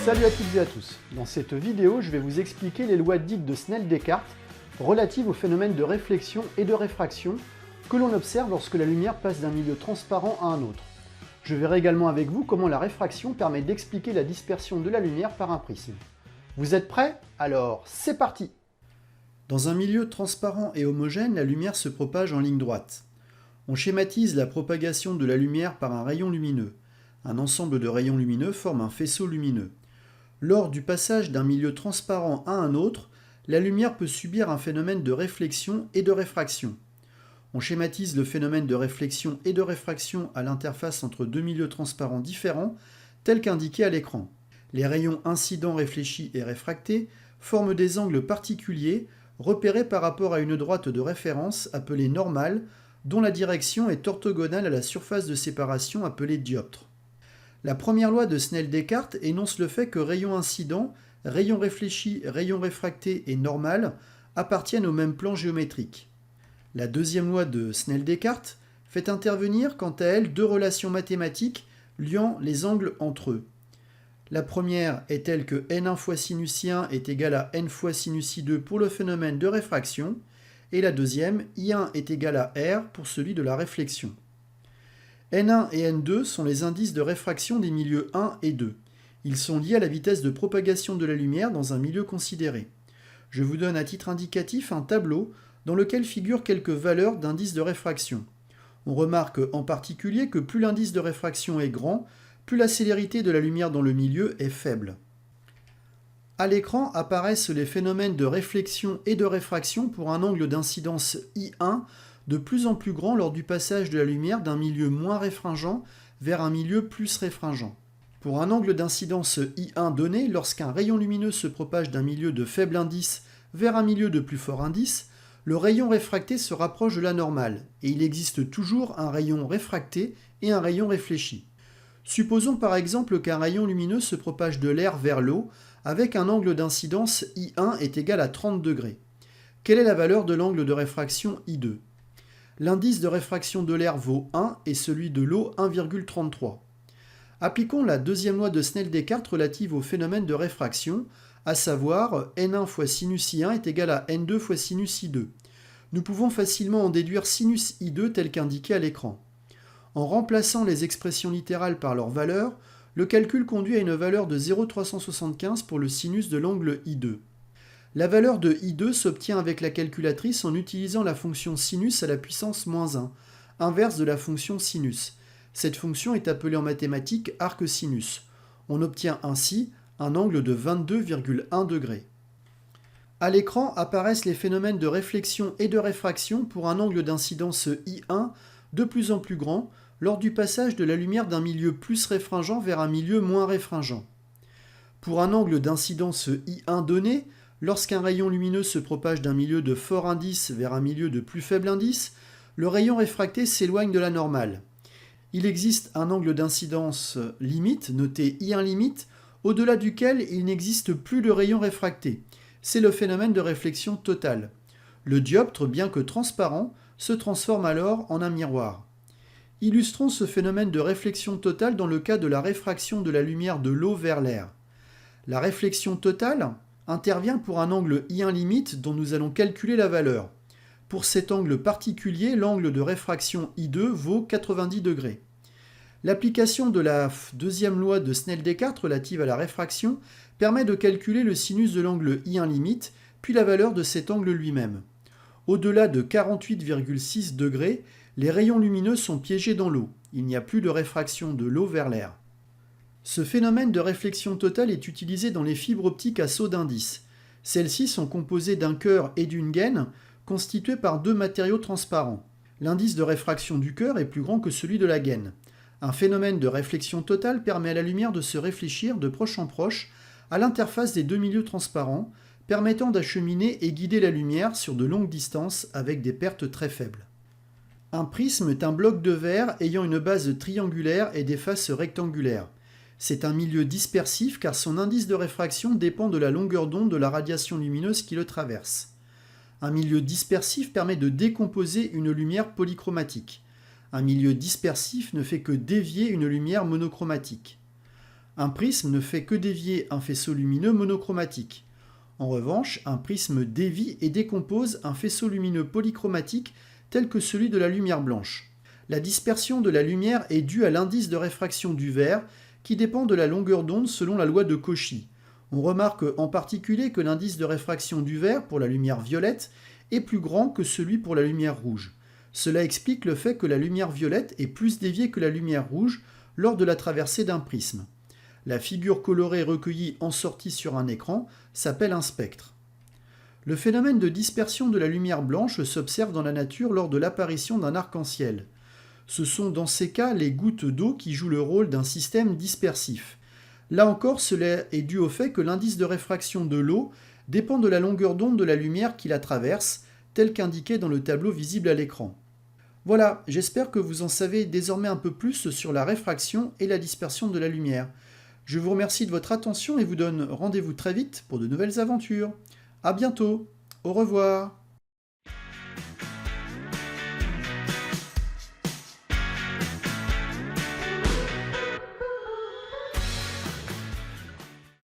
Salut à toutes et à tous. Dans cette vidéo, je vais vous expliquer les lois dites de Snell-Descartes relatives au phénomène de réflexion et de réfraction que l'on observe lorsque la lumière passe d'un milieu transparent à un autre. Je verrai également avec vous comment la réfraction permet d'expliquer la dispersion de la lumière par un prisme. Vous êtes prêts? Alors, c'est parti! Dans un milieu transparent et homogène, la lumière se propage en ligne droite. On schématise la propagation de la lumière par un rayon lumineux. Un ensemble de rayons lumineux forme un faisceau lumineux. Lors du passage d'un milieu transparent à un autre, la lumière peut subir un phénomène de réflexion et de réfraction. On schématise le phénomène de réflexion et de réfraction à l'interface entre deux milieux transparents différents, tel qu'indiqué à l'écran. Les rayons incidents, réfléchis et réfractés forment des angles particuliers repérés par rapport à une droite de référence appelée normale, dont la direction est orthogonale à la surface de séparation appelée dioptre. La première loi de Snell-Descartes énonce le fait que rayon incident, rayon réfléchi, rayon réfracté et normal appartiennent au même plan géométrique. La deuxième loi de Snell-Descartes fait intervenir quant à elle deux relations mathématiques liant les angles entre eux. La première est telle que n1 fois sinus I1 est égal à n fois sinus I2 pour le phénomène de réfraction, et la deuxième, I1 est égal à R pour celui de la réflexion. N1 et N2 sont les indices de réfraction des milieux 1 et 2. Ils sont liés à la vitesse de propagation de la lumière dans un milieu considéré. Je vous donne à titre indicatif un tableau dans lequel figurent quelques valeurs d'indice de réfraction. On remarque en particulier que plus l'indice de réfraction est grand, plus la célérité de la lumière dans le milieu est faible. À l'écran apparaissent les phénomènes de réflexion et de réfraction pour un angle d'incidence I1 de plus en plus grand lors du passage de la lumière d'un milieu moins réfringent vers un milieu plus réfringent. Pour un angle d'incidence I1 donné, lorsqu'un rayon lumineux se propage d'un milieu de faible indice vers un milieu de plus fort indice, le rayon réfracté se rapproche de la normale, et il existe toujours un rayon réfracté et un rayon réfléchi. Supposons par exemple qu'un rayon lumineux se propage de l'air vers l'eau avec un angle d'incidence I1 est égal à 30 degrés. Quelle est la valeur de l'angle de réfraction I2 ? L'indice de réfraction de l'air vaut 1 et celui de l'eau 1,33. Appliquons la deuxième loi de Snell-Descartes relative au phénomène de réfraction, à savoir n1 fois sinus I1 est égal à n2 fois sinus I2. Nous pouvons facilement en déduire sinus I2 tel qu'indiqué à l'écran. En remplaçant les expressions littérales par leur valeur, le calcul conduit à une valeur de 0,375 pour le sinus de l'angle I2. La valeur de I2 s'obtient avec la calculatrice en utilisant la fonction sinus à la puissance -1, inverse de la fonction sinus. Cette fonction est appelée en mathématiques arc-sinus. On obtient ainsi un angle de 22,1 degrés. À l'écran apparaissent les phénomènes de réflexion et de réfraction pour un angle d'incidence I1 de plus en plus grand lors du passage de la lumière d'un milieu plus réfringent vers un milieu moins réfringent. Pour un angle d'incidence I1 donné, lorsqu'un rayon lumineux se propage d'un milieu de fort indice vers un milieu de plus faible indice, le rayon réfracté s'éloigne de la normale. Il existe un angle d'incidence limite, noté I1 limite, au-delà duquel il n'existe plus de rayon réfracté. C'est le phénomène de réflexion totale. Le dioptre, bien que transparent, se transforme alors en un miroir. Illustrons ce phénomène de réflexion totale dans le cas de la réfraction de la lumière de l'eau vers l'air. La réflexion totale intervient pour un angle I1 limite dont nous allons calculer la valeur. Pour cet angle particulier, l'angle de réfraction I2 vaut 90 degrés. L'application de la deuxième loi de Snell-Descartes relative à la réfraction permet de calculer le sinus de l'angle I1 limite, puis la valeur de cet angle lui-même. Au-delà de 48,6 degrés, les rayons lumineux sont piégés dans l'eau. Il n'y a plus de réfraction de l'eau vers l'air. Ce phénomène de réflexion totale est utilisé dans les fibres optiques à saut d'indice. Celles-ci sont composées d'un cœur et d'une gaine, constitués par deux matériaux transparents. L'indice de réfraction du cœur est plus grand que celui de la gaine. Un phénomène de réflexion totale permet à la lumière de se réfléchir de proche en proche à l'interface des deux milieux transparents, permettant d'acheminer et guider la lumière sur de longues distances avec des pertes très faibles. Un prisme est un bloc de verre ayant une base triangulaire et des faces rectangulaires. C'est un milieu dispersif car son indice de réfraction dépend de la longueur d'onde de la radiation lumineuse qui le traverse. Un milieu dispersif permet de décomposer une lumière polychromatique. Un milieu dispersif ne fait que dévier une lumière monochromatique. Un prisme ne fait que dévier un faisceau lumineux monochromatique. En revanche, un prisme dévie et décompose un faisceau lumineux polychromatique tel que celui de la lumière blanche. La dispersion de la lumière est due à l'indice de réfraction du verre qui dépend de la longueur d'onde selon la loi de Cauchy. On remarque en particulier que l'indice de réfraction du verre pour la lumière violette est plus grand que celui pour la lumière rouge. Cela explique le fait que la lumière violette est plus déviée que la lumière rouge lors de la traversée d'un prisme. La figure colorée recueillie en sortie sur un écran s'appelle un spectre. Le phénomène de dispersion de la lumière blanche s'observe dans la nature lors de l'apparition d'un arc-en-ciel. Ce sont dans ces cas les gouttes d'eau qui jouent le rôle d'un système dispersif. Là encore, cela est dû au fait que l'indice de réfraction de l'eau dépend de la longueur d'onde de la lumière qui la traverse, tel qu'indiqué dans le tableau visible à l'écran. Voilà, j'espère que vous en savez désormais un peu plus sur la réfraction et la dispersion de la lumière. Je vous remercie de votre attention et vous donne rendez-vous très vite pour de nouvelles aventures. À bientôt, au revoir.